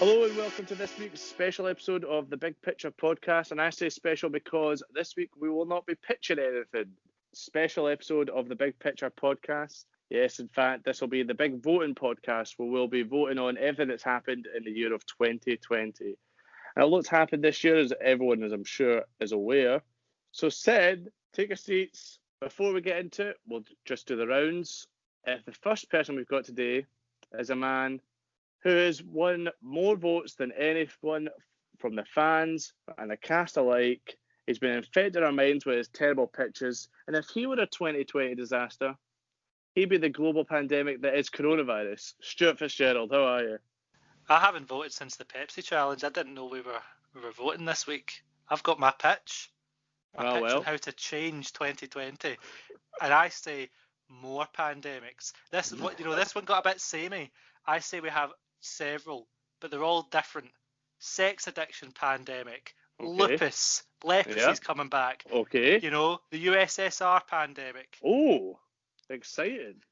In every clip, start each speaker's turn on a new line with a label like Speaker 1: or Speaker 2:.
Speaker 1: Hello and welcome to this week's special episode of the Big Picture podcast. And I say special because this week we will not be pitching anything. Special episode of the Big Picture podcast. Yes, in fact, this will be the big voting podcast where we'll be voting on everything that's happened in the year of 2020. And a lot's happened this year, as everyone, as I'm sure, is aware. So Sid, take your seats. Before we get into it, we'll just do the rounds. The first person we've got today is a man who has won more votes than anyone from the fans and the cast alike. He's been infected our minds with his terrible pictures, and if he were a 2020 disaster, he'd be the global pandemic that is coronavirus. Stuart Fitzgerald, how are you?
Speaker 2: I haven't voted since the Pepsi challenge. I didn't know we were voting this week. I've got my pitch. My pitch on how to change 2020, and I say more pandemics. This one got a bit samey. I say we have several, but they're all different. Sex addiction pandemic, lupus, leprosy is coming back.
Speaker 1: Okay.
Speaker 2: You know, the USSR pandemic.
Speaker 1: Oh, exciting.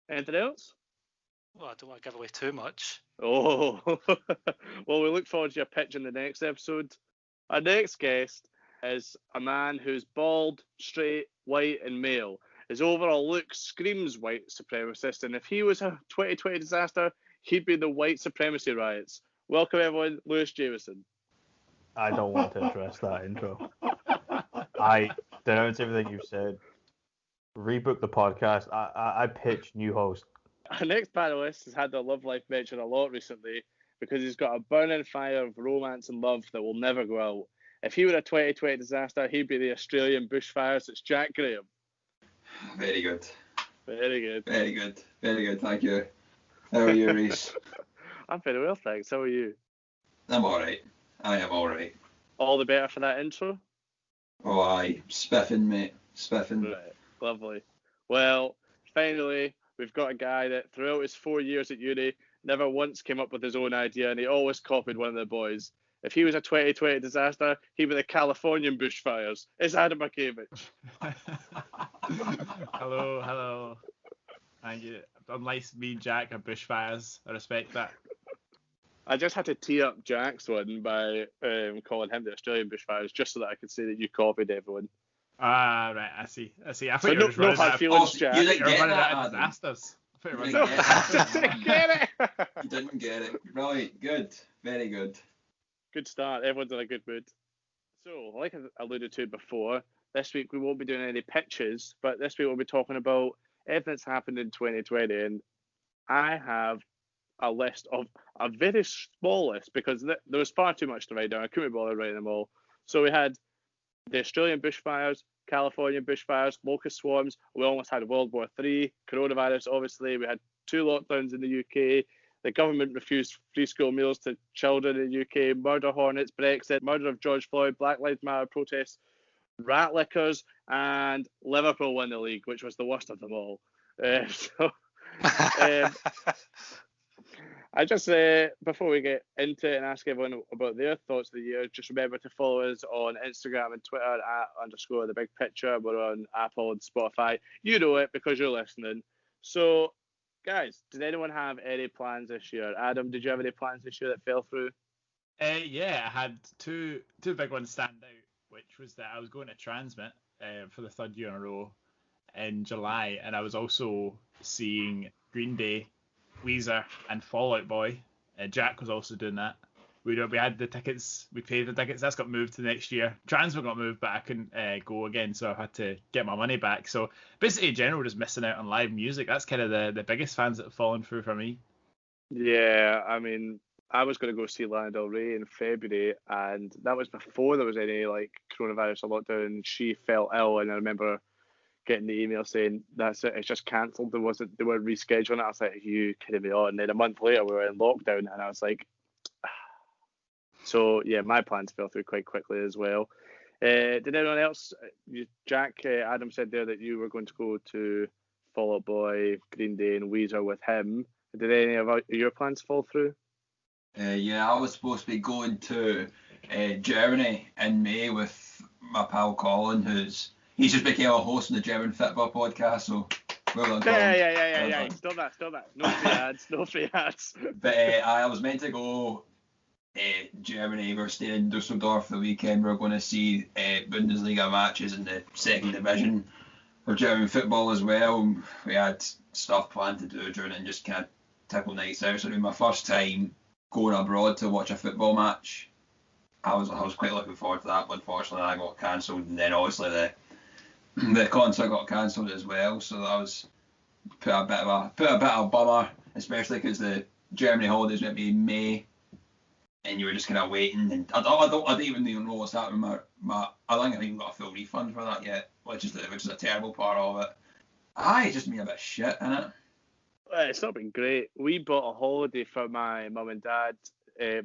Speaker 1: Anything else?
Speaker 2: Well, I don't want to give away too much.
Speaker 1: Oh, well, we look forward to your pitch in the next episode. Our next guest is a man who's bald, straight, white, and male. His overall look screams white supremacist, and if he was a 2020 disaster, he'd be the white supremacy riots. Welcome, everyone, Lewis Jameson.
Speaker 3: I don't want to address that intro. I denounce everything you've said. Rebook the podcast. I pitch new host.
Speaker 1: Our next panelist has had their love life mentioned a lot recently because he's got a burning fire of romance and love that will never go out. If he were a 2020 disaster, he'd be the Australian bushfires. It's Jack Graham.
Speaker 4: Very good.
Speaker 1: Very good.
Speaker 4: Very good. Very good. Thank you. How are you, Rhys?
Speaker 1: I'm very well, thanks. How are you?
Speaker 4: I'm all right. I am all right.
Speaker 1: All the better for that intro?
Speaker 4: Oh, aye. Spiffing, mate. Spiffing.
Speaker 1: Right. Lovely. Well, finally, we've got a guy that throughout his 4 years at uni never once came up with his own idea, and he always copied one of the boys. If he was a 2020 disaster, he'd be the Californian bushfires. It's Adam Markievich.
Speaker 3: Hello. Thank you. Unless me and Jack are bushfires, I respect that.
Speaker 1: I just had to tee up Jack's one by calling him the Australian bushfires, just so that I could say that you copied everyone.
Speaker 3: Ah, right. I see. I thought
Speaker 1: so
Speaker 3: you were just running
Speaker 1: hard feelings, Jack.
Speaker 4: You didn't get that,
Speaker 3: out of disasters.
Speaker 4: You
Speaker 1: didn't get it.
Speaker 4: You didn't get it. Right. Good. Very good.
Speaker 1: Good start. Everyone's in a good mood. So, like I alluded to before, this week we won't be doing any pitches, but this week we'll be talking about everything that's happened in 2020. And I have a list of a very small list because there was far too much to write down. I couldn't be bothered writing them all. So we had the Australian bushfires, California bushfires, locust swarms. We almost had World War III, coronavirus, obviously. We had 2 lockdowns in the UK. The government refused free school meals to children in the UK, murder hornets, Brexit, murder of George Floyd, Black Lives Matter protests, rat lickers, and Liverpool won the league, which was the worst of them all. I just, before we get into it and ask everyone about their thoughts of the year, just remember to follow us on Instagram and Twitter @ the big picture. We're on Apple and Spotify. You know it because you're listening. So, guys, did anyone have any plans this year? Adam, did you have any plans this year that fell through?
Speaker 3: Yeah, I had two big ones stand out, which was that I was going to Transmit for the 3rd year in a row in July, and I was also seeing Green Day, Weezer, and Fall Out Boy. Jack was also doing that. We had the tickets, we paid the tickets, that's got moved to next year. Transmit got moved, but I couldn't go again, so I had to get my money back. So basically, in general, just missing out on live music. That's kind of the biggest fans that have fallen through for me.
Speaker 1: Yeah, I mean, I was going to go see Lana Del Rey in February, and that was before there was any like coronavirus or lockdown, and she fell ill, and I remember getting the email saying that's it, it's just cancelled. They were rescheduling it. I was like, you kidding me on? And then a month later we were in lockdown, and I was like, so yeah, my plans fell through quite quickly as well. Did anyone else? Jack, Adam said there that you were going to go to Fall Out Boy, Green Day, and Weezer with him. Did any of your plans fall through?
Speaker 4: Yeah, I was supposed to be going to Germany in May with my pal Colin, he's just became a host on the German Football podcast, so well done, Colin.
Speaker 1: Yeah. Stop that. No free ads. But
Speaker 4: I was meant to go Germany. We're staying in Dusseldorf the weekend. We're going to see Bundesliga matches in the second division of German football as well. We had stuff planned to do during it and just kind of typical nights out. So it was my first time going abroad to watch a football match. I was quite looking forward to that, but unfortunately I got cancelled, and then obviously the concert got cancelled as well. So that was put a bit of a bummer, especially because the Germany holidays went to be in May, and you were just kind of waiting. And I don't even know what's happening. I don't think I've even got a full refund for that yet, which is a terrible part of it. It just made a bit shit, innit?
Speaker 1: Well, it's not been great. We bought a holiday for my mum and dad.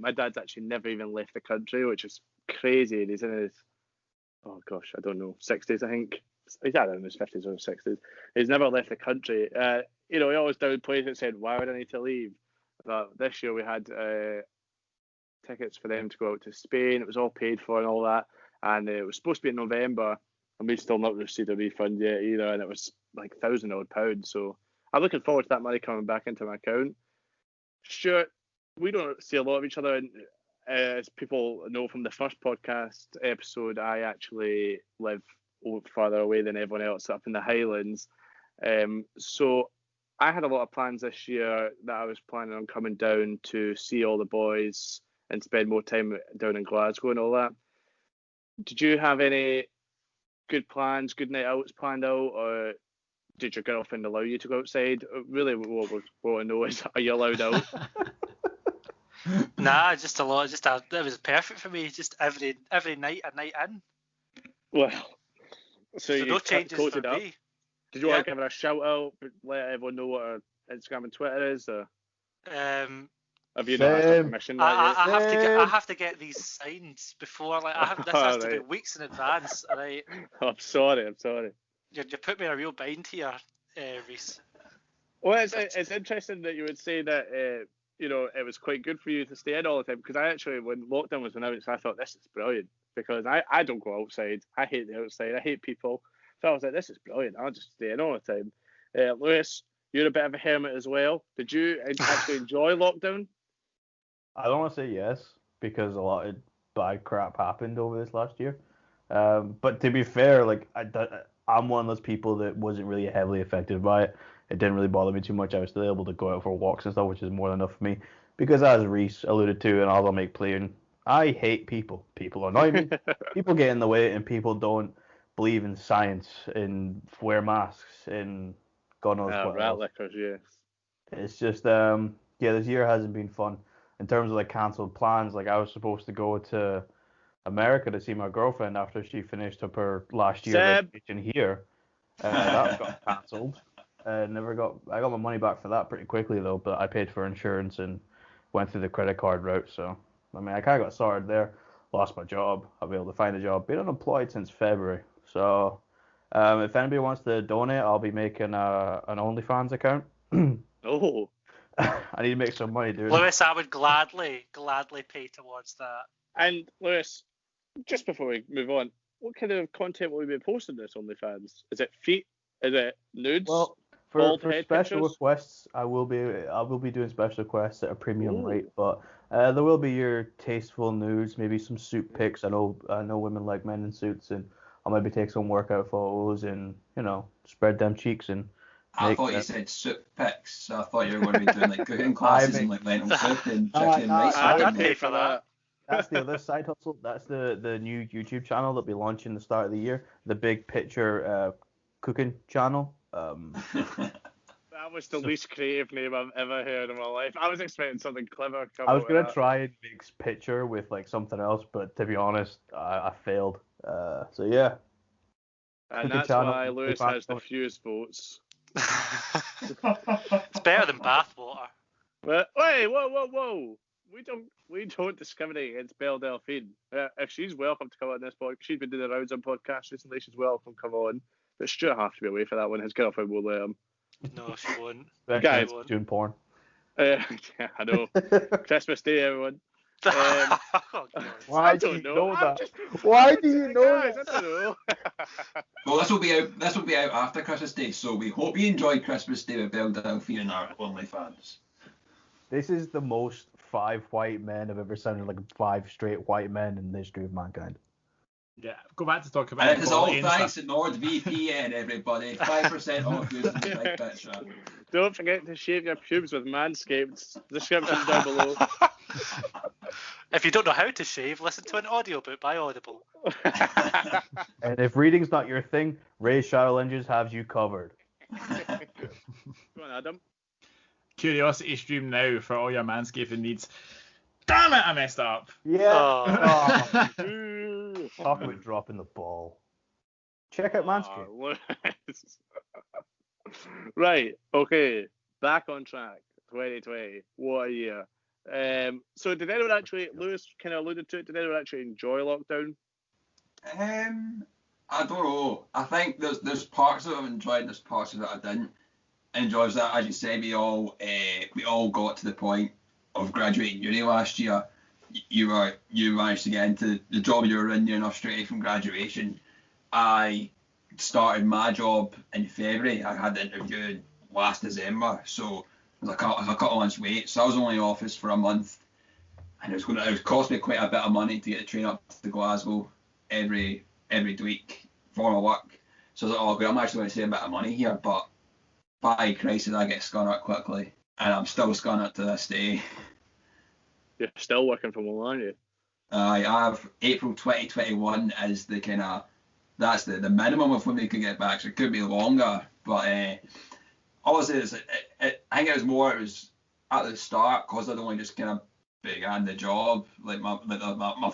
Speaker 1: My dad's actually never even left the country, which is crazy. He's in his, oh gosh, I don't know, 60s, I think. He's either in his 50s or 60s. He's never left the country. He always downplays it and said, why would I need to leave? But this year we had tickets for them to go out to Spain. It was all paid for and all that. And it was supposed to be in November, and we've still not received a refund yet either. And it was like £1,000 odd. So I'm looking forward to that money coming back into my account. Stuart, we don't see a lot of each other. And as people know from the first podcast episode, I actually live farther away than everyone else up in the Highlands. So I had a lot of plans this year that I was planning on coming down to see all the boys and spend more time down in Glasgow and all that. Did you have any good plans, good night outs planned out, or did your girlfriend allow you to go outside? Really, what we want to know is, are you allowed out?
Speaker 2: Nah, just a lot. It was perfect for me. Just every night, a night in.
Speaker 1: Well, so you
Speaker 2: no changes for
Speaker 1: it up.
Speaker 2: me.
Speaker 1: Did you want to give her a shout out, let everyone know what her Instagram and Twitter is, or have you not asked her permission?
Speaker 2: I have to get these signed before. This has to be weeks in advance. Right.
Speaker 1: I'm sorry.
Speaker 2: You put me in a real bind here, Rhys.
Speaker 1: Well, it's interesting that you would say that. It was quite good for you to stay in all the time, because I actually, when lockdown was announced, I thought this is brilliant, because I don't go outside. I hate the outside. I hate people. So I was like, this is brilliant. I'll just stay in all the time. Lewis, you're a bit of a hermit as well. Did you actually enjoy lockdown?
Speaker 5: I don't want to say yes, because a lot of bad crap happened over this last year. But to be fair, I'm one of those people that wasn't really heavily affected by it. It didn't really bother me too much. I was still able to go out for walks and stuff, which is more than enough for me. Because as Rhys alluded to, and I'll make clear, I hate people. People annoy me. People get in the way, and people don't believe in science, and wear masks, and God knows what
Speaker 1: rat
Speaker 5: else.
Speaker 1: lickers, yes.
Speaker 5: It's just, this year hasn't been fun. In terms of cancelled plans, I was supposed to go to America to see my girlfriend after she finished up her last year of education here. That got cancelled. I got my money back for that pretty quickly though, but I paid for insurance and went through the credit card route. So I kind of got sorted there. Lost my job. I'll be able to find a job. Been unemployed since February. So if anybody wants to donate, I'll be making an OnlyFans account.
Speaker 1: Oh.
Speaker 5: I need to make some money, dude.
Speaker 2: Lewis, I would gladly pay towards that.
Speaker 1: And Lewis, just before we move on, what kind of content will we be posting this OnlyFans? Is it feet? Is it nudes?
Speaker 5: Well, for special
Speaker 1: pictures?
Speaker 5: requests, I will be doing special requests at a premium rate, but there will be your tasteful nudes, maybe some suit pics. I know women like men in suits, and I'll maybe take some workout photos and spread them cheeks and.
Speaker 4: I thought you said soup pics, so I thought you were going to be doing cooking classes and lentil soup and chicken and rice.
Speaker 2: I'd pay for that.
Speaker 5: That's the other side hustle. That's the new YouTube channel that we launch in the start of the year. The Big Picture cooking channel.
Speaker 1: That was the least creative name I've ever heard in my life. I was expecting something clever.
Speaker 5: I was gonna try and mix picture with something else, but to be honest, I failed. So yeah.
Speaker 1: And that's why Lewis has the fewest votes.
Speaker 2: It's better than bathwater.
Speaker 1: But wait, whoa! We don't discriminate against Belle Delphine. If she's welcome to come on this podcast, she's been doing the rounds on podcasts recently. She's welcome to come on. But Stuart has to be away for that one. His girlfriend won't let him.
Speaker 2: No, she won't.
Speaker 1: Guys,
Speaker 5: doing porn.
Speaker 1: Yeah, I know. Christmas Day, everyone.
Speaker 5: Why do you know that? Why do you know that?
Speaker 1: I don't know.
Speaker 4: Well, this will be out after Christmas Day, so we hope you enjoyed Christmas Day with Belle Delphine and our OnlyFans.
Speaker 5: This is the most 5 white men have ever sounded like 5 straight white men in the history of mankind.
Speaker 3: Yeah, go back to talk about
Speaker 4: and it's all thanks
Speaker 3: to
Speaker 4: to NordVPN, everybody. 5% off using the big picture.
Speaker 1: Don't forget to shave your pubes with Manscaped. Description down below.
Speaker 2: If you don't know how to shave, listen to an audiobook by Audible.
Speaker 5: And if reading's not your thing, Ray's Shadow Ninjas has you covered.
Speaker 1: Go on, Adam.
Speaker 3: Curiosity stream now for all your manscaping needs. Damn it, I messed up.
Speaker 5: Yeah. Oh. Talk about dropping the ball. Check out Manscaped.
Speaker 1: Right, okay. Back on track. 2020. What a year. So did anyone actually, Lewis kind of alluded to it, did anyone actually enjoy lockdown?
Speaker 4: I don't know. I think there's parts of it I've enjoyed, there's parts of it I didn't enjoy. That, as you say, we all got to the point of graduating uni last year. You managed to get into the job you were in near enough straight from graduation. I started my job in February. I had the interview last December, so it was a couple of months wait. So I was only in office for a month, and it was cost me quite a bit of money to get the train up to Glasgow every week for my work. So I was like, oh, good, I'm actually going to save a bit of money here, but by Christ, I get scun out quickly, and I'm still scun out to this day.
Speaker 1: You're still working from home, aren't you?
Speaker 4: I have April 2021 as the kind of, that's the minimum of when they could get back. So it could be longer, but obviously I think it was at the start, because I'd only just kind of began the job, like my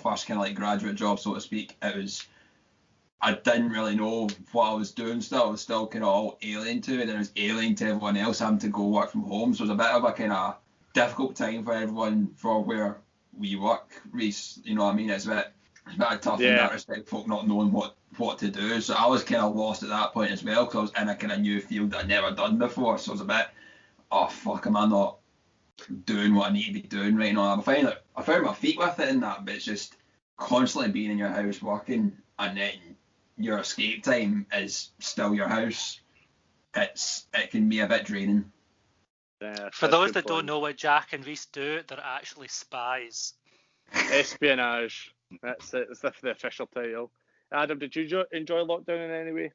Speaker 4: first kind of like graduate job, so to speak. I didn't really know what I was doing still. I was still kind of all alien to it, and it was alien to everyone else having to go work from home. So it was a bit of a kind of difficult time for everyone for where we work, Rhys. You know what I mean? It's a bit tough in that respect, folk not knowing what to do. So I was kind of lost at that point as well, because I was in a kind of new field that I'd never done before. So it was a bit, oh fuck, am I not doing what I need to be doing right now? I found my feet with it in that, but it's just constantly being in your house working, and then your escape time is still your house. It can be a bit draining.
Speaker 1: Yeah,
Speaker 2: for those that don't know what Jack and Rhys do, they're actually spies.
Speaker 1: Espionage. That's it. It's the official title. Adam, did you enjoy lockdown in any way?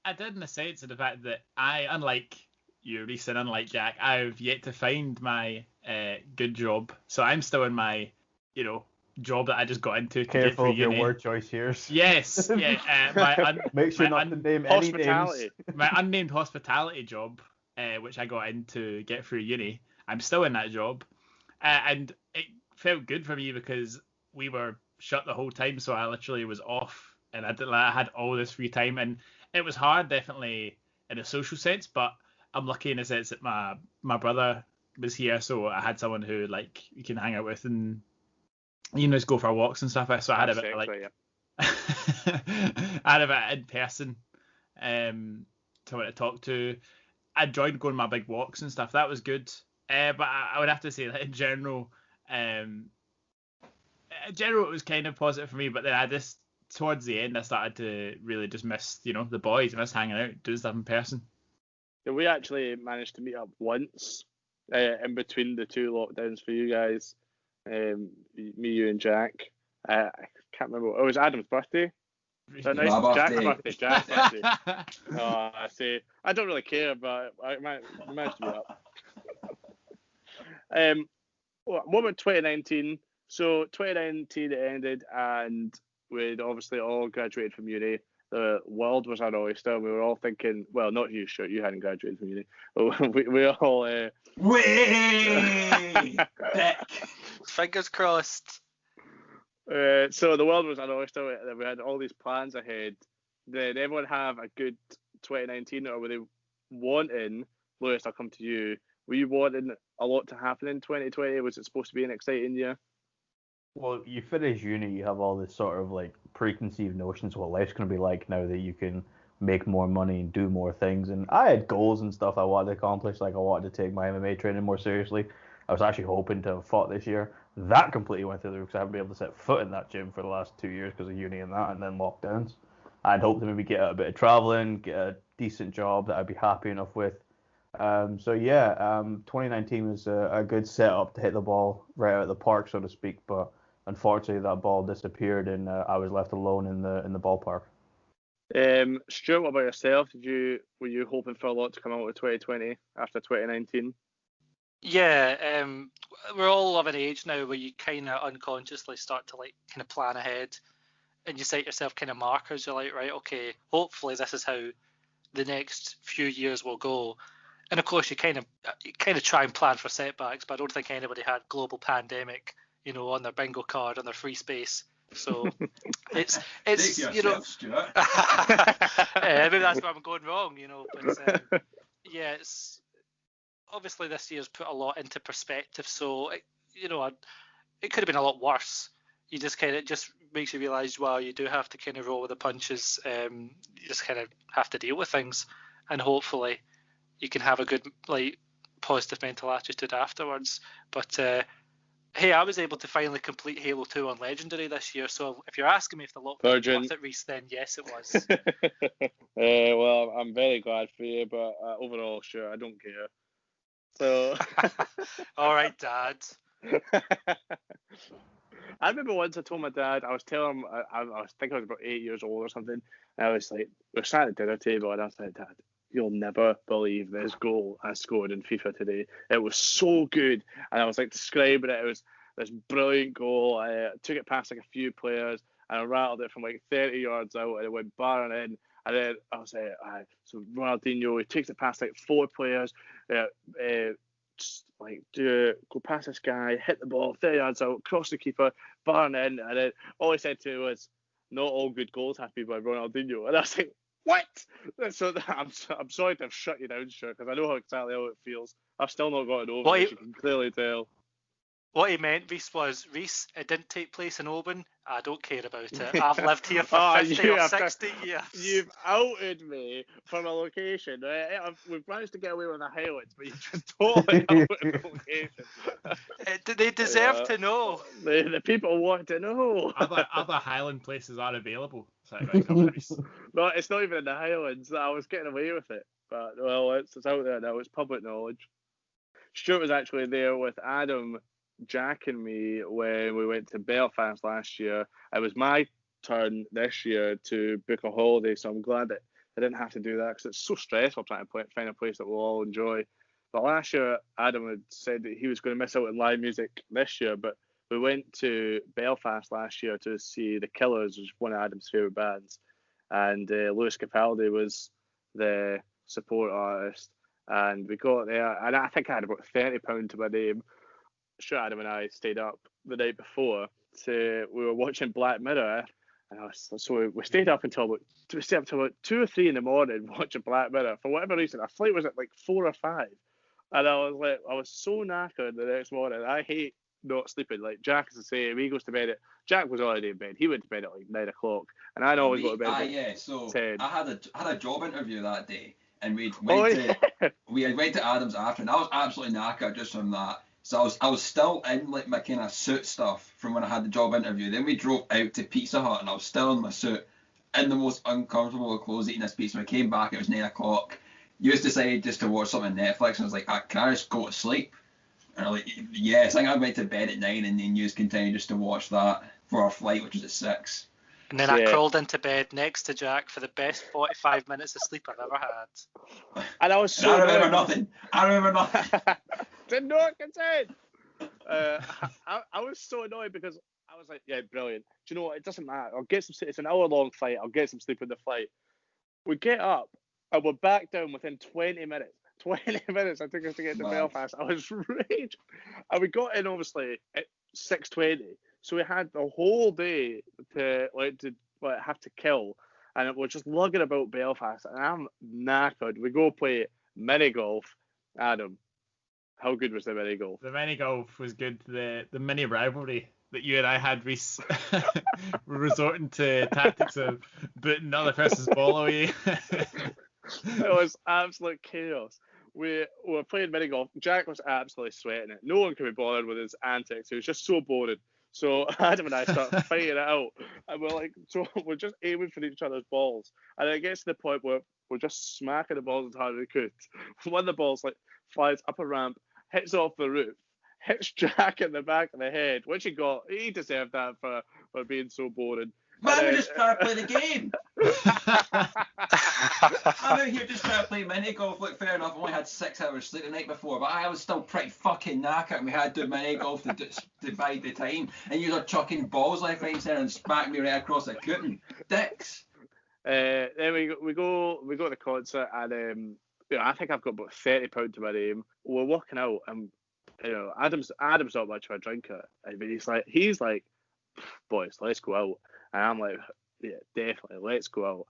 Speaker 3: I did, in the sense of the fact that I, unlike you, Rhys, and unlike Jack, I've yet to find my good job. So I'm still in my, job that I just got into.
Speaker 5: Careful of your word choice here.
Speaker 3: Yes, yeah.
Speaker 5: Make sure not to name any names.
Speaker 3: My unnamed hospitality job, which I got in to get through uni. I'm still in that job, and it felt good for me because we were shut the whole time, so I literally was off, and I had all this free time, and it was hard, definitely in a social sense, but I'm lucky in the sense that my brother was here, so I had someone who like you can hang out with and just go for walks and stuff. So I had a bit of like I had a bit in person someone to talk to. I enjoyed going my big walks and stuff. That was good. But I would have to say that in general it was kind of positive for me. But then towards the end I started to really just miss the boys. I miss hanging out, doing stuff in person.
Speaker 1: Yeah, we actually managed to meet up once in between the two lockdowns for you guys. Me, you, and Jack. I can't remember. It was Adam's birthday. Is that nice? Jack's birthday. Jack's birthday. Oh, I see. I don't really care, but I managed to meet up. What about 2019? So 2019 ended, and we'd obviously all graduated from uni. The world was our oyster. We were all thinking, well, not you, sure, you hadn't graduated from uni. We all.
Speaker 4: Way back.
Speaker 2: Fingers crossed.
Speaker 1: So the world was our oyster. We had all these plans ahead. Did everyone have a good 2019, or were they wanting? Lewis, I'll come to you. Were you wanting a lot to happen in 2020? Was it supposed to be an exciting year?
Speaker 5: Well, you finish uni, you have all this sort of like preconceived notions of what life's going to be like now that you can make more money and do more things. And I had goals and stuff I wanted to accomplish. Like I wanted to take my MMA training more seriously. I was actually hoping to have fought this year. That completely went through the roof because I haven't been able to set foot in that gym for the last 2 years because of uni and that, and then lockdowns. I'd hoped to maybe get a bit of traveling, get a decent job that I'd be happy enough with. So yeah, 2019 was a good setup to hit the ball right out of the park, so to speak. But unfortunately, that ball disappeared, and I was left alone in the ballpark.
Speaker 1: Stuart, what about yourself? Were you hoping for a lot to come out of 2020 after 2019?
Speaker 2: Yeah, we're all of an age now where you kind of unconsciously start to like kind of plan ahead, and you set yourself kind of markers. You're like, right, okay, hopefully this is how the next few years will go. And of course, you kind of try and plan for setbacks, but I don't think anybody had global pandemic, on their bingo card on their free space. So it's
Speaker 4: Take yourself, Stuart.
Speaker 2: maybe that's where I'm going wrong, But yeah, it's obviously this year's put a lot into perspective. So it could have been a lot worse. You just it just makes you realise, wow, you do have to kind of roll with the punches. You just kind of have to deal with things, and hopefully you can have a good, positive mental attitude afterwards. But hey, I was able to finally complete Halo 2 on Legendary this year, so if you're asking me if the lockdown was worth it, Rhys, then yes, it was.
Speaker 1: Well, I'm very glad for you, but overall, sure, I don't care. So.
Speaker 2: All right, Dad.
Speaker 1: I remember once I told my dad, I was telling him, I think I was about 8 years old or something, and I was like, we're sat at the dinner table, and I was like, Dad, you'll never believe this goal I scored in FIFA today. It was so good, and I was like describing it. It was this brilliant goal. I took it past like a few players, and I rattled it from like 30 yards out, and it went barring in. And then I was like, so Ronaldinho, he takes it past like 4 players, just like go past this guy, hit the ball 30 yards out, cross the keeper, barring in, and then all he said to me was, "Not all good goals have to be by Ronaldinho." And I was like, "What?" So I'm sorry to have shut you down, sure, because I know exactly how it feels. I've still not got it over, as you can clearly tell.
Speaker 2: What he meant, Rhys, was, Rhys, it didn't take place in Oban. I don't care about it. I've lived here for 50 or 60 years.
Speaker 1: You've outed me from a location. We've managed to get away with the Highlands, but you've just totally outed the location.
Speaker 2: They deserve to know.
Speaker 1: The people want to know.
Speaker 3: Other Highland places are available.
Speaker 1: No, it's not even in the Highlands. I was getting away with it. But, well, it's out there now. It's public knowledge. Stuart was actually there with Adam, Jack and me when we went to Belfast last year. It was my turn this year to book a holiday, so I'm glad that I didn't have to do that because it's so stressful trying to find a place that we'll all enjoy. But last year, Adam had said that he was going to miss out on live music this year, but we went to Belfast last year to see The Killers, which is one of Adam's favourite bands, and Lewis Capaldi was the support artist. And we got there, and I think I had about £30 to my name. Sure, Adam and I stayed up the night before. We were watching Black Mirror, and so we stayed up until about 2 or 3 in the morning watching Black Mirror. For whatever reason, our flight was at like 4 or 5, and I was so knackered the next morning. I hate not sleeping. Like Jack is the same. He goes to bed Jack was already in bed. He went to bed at like 9 o'clock, and I always go to bed at
Speaker 4: so
Speaker 1: 10.
Speaker 4: I had a job interview that day, and we went to Adam's after, and I was absolutely knackered just from that. So I was still in like my kind of suit stuff from when I had the job interview. Then we drove out to Pizza Hut, and I was still in my suit, in the most uncomfortable of clothes, eating this pizza. When I came back, it was 9 o'clock. You just decided just to watch something on Netflix, and I was like, can I just go to sleep? And I'm like, yes. I think I went to bed at 9, and then you just continued just to watch that for our flight, which was at 6.
Speaker 2: And then I crawled into bed next to Jack for the best 45 minutes of sleep I've ever had.
Speaker 1: And I was so
Speaker 4: I remember nothing.
Speaker 1: Did not consent. I was so annoyed because I was like, yeah, brilliant. Do you know what? It doesn't matter. I'll get some sleep. It's an hour-long flight. I'll get some sleep in the flight. We get up, and we're back down within 20 minutes. 20 minutes it took us to get to Belfast. I was raging. And we got in, obviously, at 6:20. So we had the whole day to have to kill. And we're just lugging about Belfast. And I'm knackered. We go play mini golf. Adam, how good was the mini golf?
Speaker 3: The mini golf was good. The mini rivalry that you and I had, Rhys, we're resorting to tactics of booting another person's ball away.
Speaker 1: It was absolute chaos. We were playing mini golf. Jack was absolutely sweating it. No one could be bothered with his antics. It was just so boring. So Adam and I start fighting it out, and we're just aiming for each other's balls. And it gets to the point where we're just smacking the balls as hard as we could. One of the balls like flies up a ramp, hits off the roof, hits Jack in the back of the head, which he got. He deserved that for being so boring.
Speaker 4: Man, we're just trying to play the game. I'm out here just trying to play mini golf. Look, fair enough, I only had 6 hours sleep the night before, but I was still pretty fucking knackered, and we had to do mini golf to divide the time. And you were chucking balls left, right, and centre and smack me right across the curtain. Dicks.
Speaker 1: Then we go to the concert, and I think I've got about £30 to my name. We're walking out, and Adam's not much of a drinker. I mean, he's like, boys, let's go out. And I'm like, yeah, definitely, let's go out.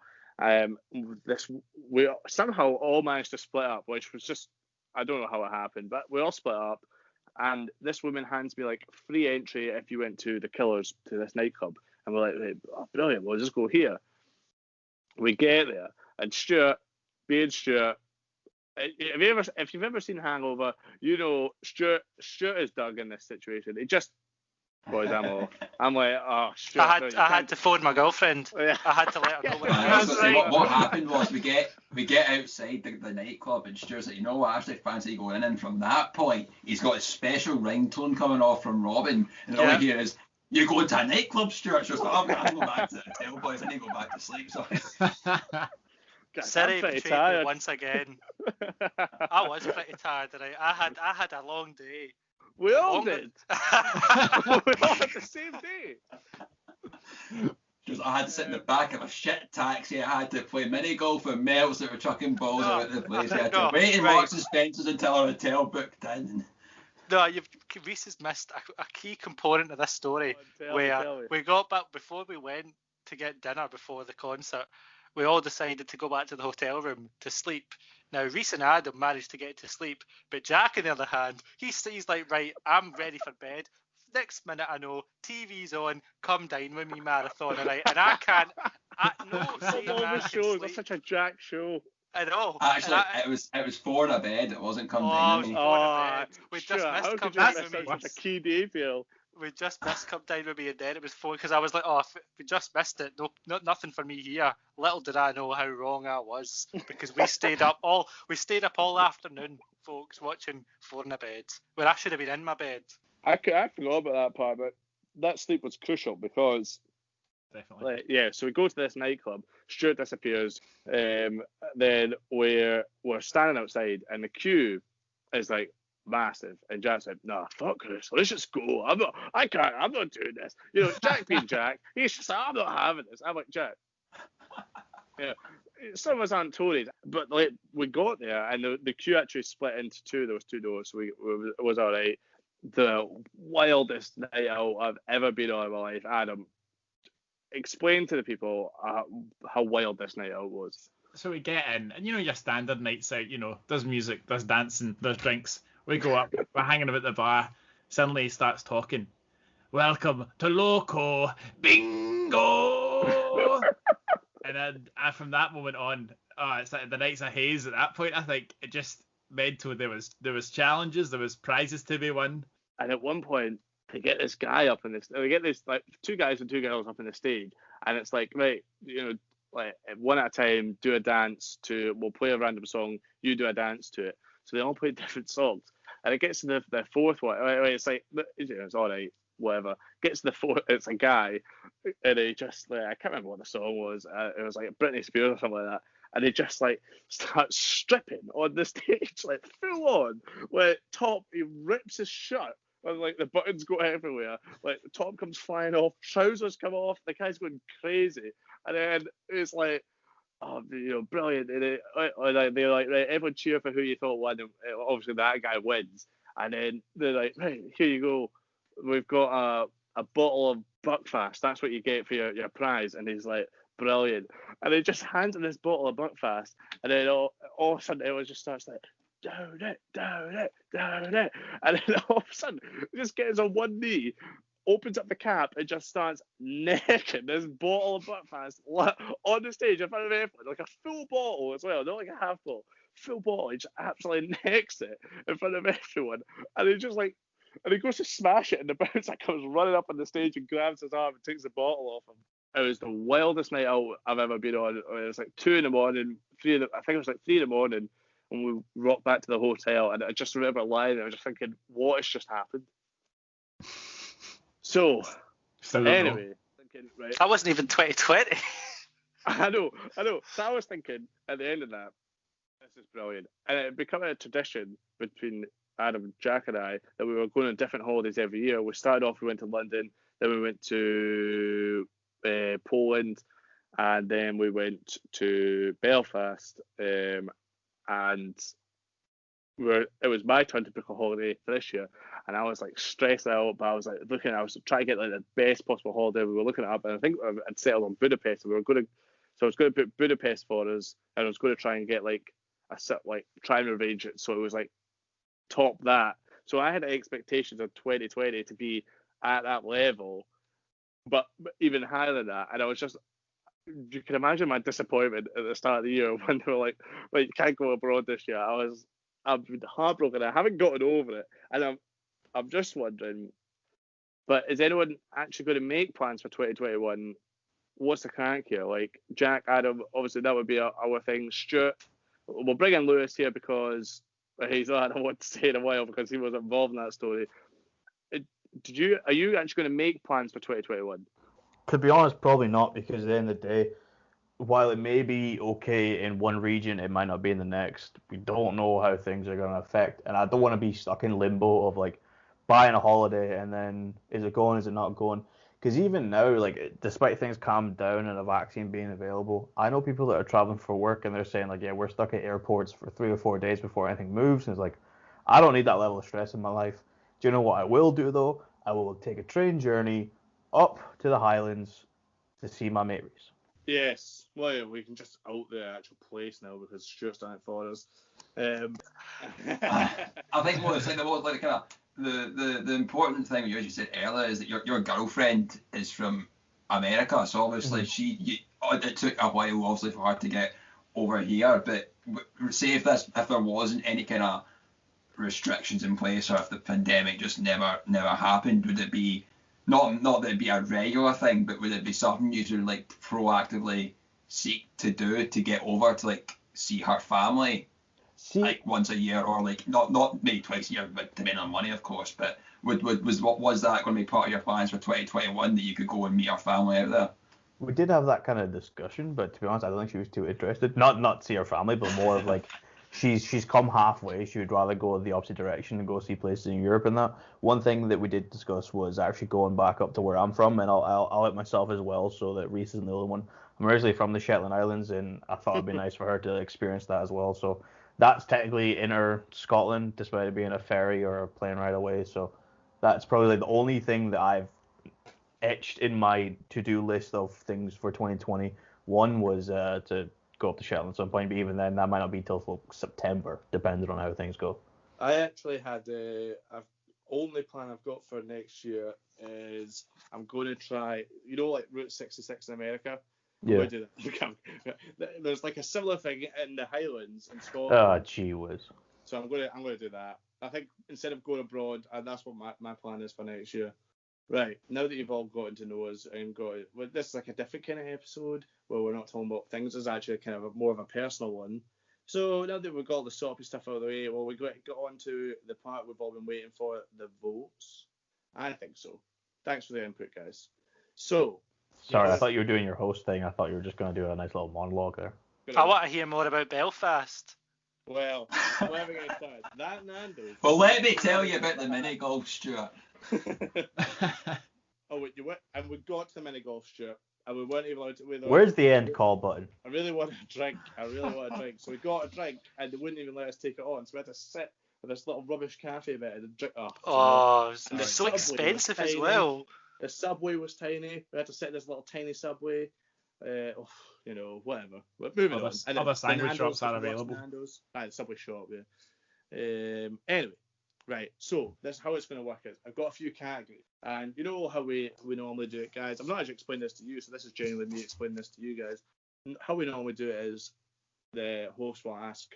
Speaker 1: We somehow all managed to split up, which was just, I don't know how it happened, but we all split up. And this woman hands me like free entry if you went to the Killers to this nightclub. And we're like, oh, brilliant, we'll just go here. We get there, and Stuart, being Stuart, if you've ever seen Hangover, you know Stuart is Doug in this situation. He just, boys, I'm off. I'm like, oh, Stuart.
Speaker 2: I had to phone my girlfriend.
Speaker 1: Yeah.
Speaker 2: I had to let her know
Speaker 4: what happened was we get outside the nightclub, and Stuart's like, you know what, I actually fancy going in. And from that point, he's got a special ringtone coming off from Robin, and all I hear is, "You're going to a nightclub, Stuart." Just like, I'm going back to the hotel, boys. I need to go back to sleep. So.
Speaker 2: City betrayed me once again. I was pretty tired today. I had a long day.
Speaker 1: We all did. We all had the same day.
Speaker 4: Just, I had to sit in the back of a shit taxi. I had to play mini golf with Melts that were chucking balls out of the place. I had to wait in Marks and Spencer's until our hotel booked in.
Speaker 2: No, Rhys has missed a key component of this story where we got back before we went to get dinner before the concert. We all decided to go back to the hotel room to sleep. Now, Rhys and Adam managed to get to sleep, but Jack, on the other hand, he's like, right, I'm ready for bed. Next minute, I know, TV's on, come dine with me, marathon, right? And I can't,
Speaker 1: shows. That's such a Jack show.
Speaker 2: I know.
Speaker 4: Actually, it was 4 in a bed. It wasn't come dine with me.
Speaker 2: We just missed come
Speaker 1: dine
Speaker 2: with me.
Speaker 1: Such a key day, Bill.
Speaker 2: We just missed come down with me, and then it was 4 because I was like, we just missed it. No, nothing for me here. Little did I know how wrong I was, because we stayed up all afternoon, folks, watching 4 in a bed where I should have been in my bed.
Speaker 1: I forgot about that part, but that sleep was crucial because.
Speaker 3: Definitely.
Speaker 1: So we go to this nightclub. Stuart disappears. Then we're standing outside, and the queue is like massive. And Jack's like, "Nah, fuck this. Let's just go. I'm not doing this." Jack being Jack, he's just like, "I'm not having this." I'm like, Jack. Yeah. Some of us aren't Tories, but like we got there, and the queue actually split into 2. There was 2 doors, so it was all right. The wildest night out I've ever been on in my life. Adam, explain to the people how wild this night out was.
Speaker 3: So we get in, and your standard nights out, there's music, there's dancing, there's drinks. We go up, we're hanging about the bar. Suddenly he starts talking. "Welcome to Loco Bingo." And then from that moment on, it's like the night's a haze. At that point, I think it just mental. There was challenges, there was prizes to be won.
Speaker 1: And at one point, they get this guy up in this. They get this like 2 guys and 2 girls up in the stage, and it's like, right, like one at a time, do a dance to. We'll play a random song. You do a dance to it. So they all play different songs, and it gets to the 4th one. It's like it's all right, whatever. Gets to the 4th. It's a guy, and he just I can't remember what the song was. It was like Britney Spears or something like that. And he just like starts stripping on the stage, like full on. Like top, he rips his shirt. And like the buttons go everywhere, like the top comes flying off, trousers come off, the guy's going crazy, and then it's like, oh, brilliant. And they're like, right, everyone cheer for who you thought won. And obviously that guy wins, and then they're like, right, here you go, we've got a bottle of Buckfast. That's what you get for your prize. And he's like, brilliant. And he just hands him this bottle of Buckfast, and then all of a sudden everyone just starts like, down it. And then all of a sudden, he just gets on one knee, opens up the cap, and just starts necking this bottle of Buckfast on the stage in front of everyone, like a full bottle as well, not like a half bottle, full bottle. He just absolutely necks it in front of everyone. And he just like, and he goes to smash it, and the bouncer comes running up on the stage and grabs his arm and takes the bottle off him. It was the wildest night out I've ever been on. It was like 2 a.m, I think it was like 3 a.m, when we rocked back to the hotel, and I just remember lying there, I was just thinking, what has just happened? So, anyway, thinking, right.
Speaker 2: That wasn't even 2020.
Speaker 1: I know. So I was thinking at the end of that, this is brilliant. And it became a tradition between Adam, Jack, and I that we were going on different holidays every year. We started off, we went to London, then we went to Poland, and then we went to Belfast. And it was my turn to book a holiday for this year, and I was like stressed out, but I was like I was trying to get like the best possible holiday. We were looking it up, and I think I'd settled on Budapest, and so I was going to book Budapest for us, and I was going to try and get try and arrange it so it was like top that. So I had expectations of 2020 to be at that level, but even higher than that, and I was just. You can imagine my disappointment at the start of the year when they were like, you can't go abroad this year. I've been heartbroken. I haven't gotten over it, and I'm just wondering. But is anyone actually going to make plans for 2021? What's the crack here? Like Jack, Adam, obviously that would be our thing. Stuart, we'll bring in Lewis here because he's not had a lot to say in a while because he was involved in that story. Are you actually going to make plans for 2021?
Speaker 5: To be honest, probably not, because at the end of the day, while it may be okay in one region, it might not be in the next. We don't know how things are going to affect, and I don't want to be stuck in limbo of like buying a holiday and then is it going, is it not going? Because even now, like despite things calming down and a vaccine being available, I know people that are traveling for work and they're saying like, yeah, we're stuck at airports for 3 or 4 days before anything moves, and it's like, I don't need that level of stress in my life. Do you know what I will do though? I will take a train journey up to the Highlands to see my mate Rhys.
Speaker 1: Yes, well, we can just out the actual place now because Stuart's done it for us. I
Speaker 4: think the important thing you said earlier is that your girlfriend is from America, so obviously it took a while obviously for her to get over here. But say if there wasn't any kind of restrictions in place, or if the pandemic just never happened, would it be not that it'd be a regular thing, but would it be something you would like proactively seek to do to get over to like see her family like once a year, or like not maybe twice a year, but depending on money of course, but was that going to be part of your plans for 2021 that you could go and meet her family out there?
Speaker 5: We did have that kind of discussion, but to be honest, I don't think she was too interested. Not see her family, but more of like she's come halfway. She would rather go the opposite direction and go see places in Europe and that. One thing that we did discuss was actually going back up to where I'm from, and I'll out myself as well, so that Rhys isn't the only one. I'm originally from the Shetland Islands, and I thought it'd be nice for her to experience that as well. So that's technically inner Scotland, despite it being a ferry or a plane ride away. So that's probably like the only thing that I've etched in my to-do list of things for 2021 was to go up to Shetland at some point, but even then that might not be till September, depending on how things go.
Speaker 1: I actually had only plan I've got for next year is I'm going to try, like Route 66 in America.
Speaker 5: Yeah.
Speaker 1: I'm going to do that. There's like a similar thing in the Highlands in Scotland.
Speaker 5: Oh, gee whiz.
Speaker 1: So I'm going to do that. I think instead of going abroad, and that's what my plan is for next year. Right, now that you've all gotten to know us and this is like a different kind of episode where we're not talking about things, it's actually kind of more of a personal one. So now that we've got all the soppy stuff out of the way, well, we got on to the part we've all been waiting for, the votes. I think so. Thanks for the input, guys. So.
Speaker 5: Sorry, I thought you were doing your host thing. I thought you were just going to do a nice little monologue there.
Speaker 2: I want to hear more about Belfast.
Speaker 1: Well, where are we going to start? That Nando's.
Speaker 4: Well, let me tell you about the mini golf, Stuart.
Speaker 1: Oh, wait, and we got to the mini golf, Stuart, and we weren't even allowed to.
Speaker 5: Where's the end call button?
Speaker 1: I really want a drink. So we got a drink, and they wouldn't even let us take it on. So we had to sit with this little rubbish cafe bit and drink.
Speaker 2: It's so expensive as well.
Speaker 1: The subway was tiny. We had to sit in this little tiny subway. Whatever. But moving on.
Speaker 3: Other sandwich shops are available.
Speaker 1: Nando's. The subway shop, yeah. Anyway. Right, so that's how it's going to work. I've got a few categories, and you know how we normally do it, guys. I'm not actually explaining this to you, so this is genuinely me explaining this to you guys. How we normally do it is the host will ask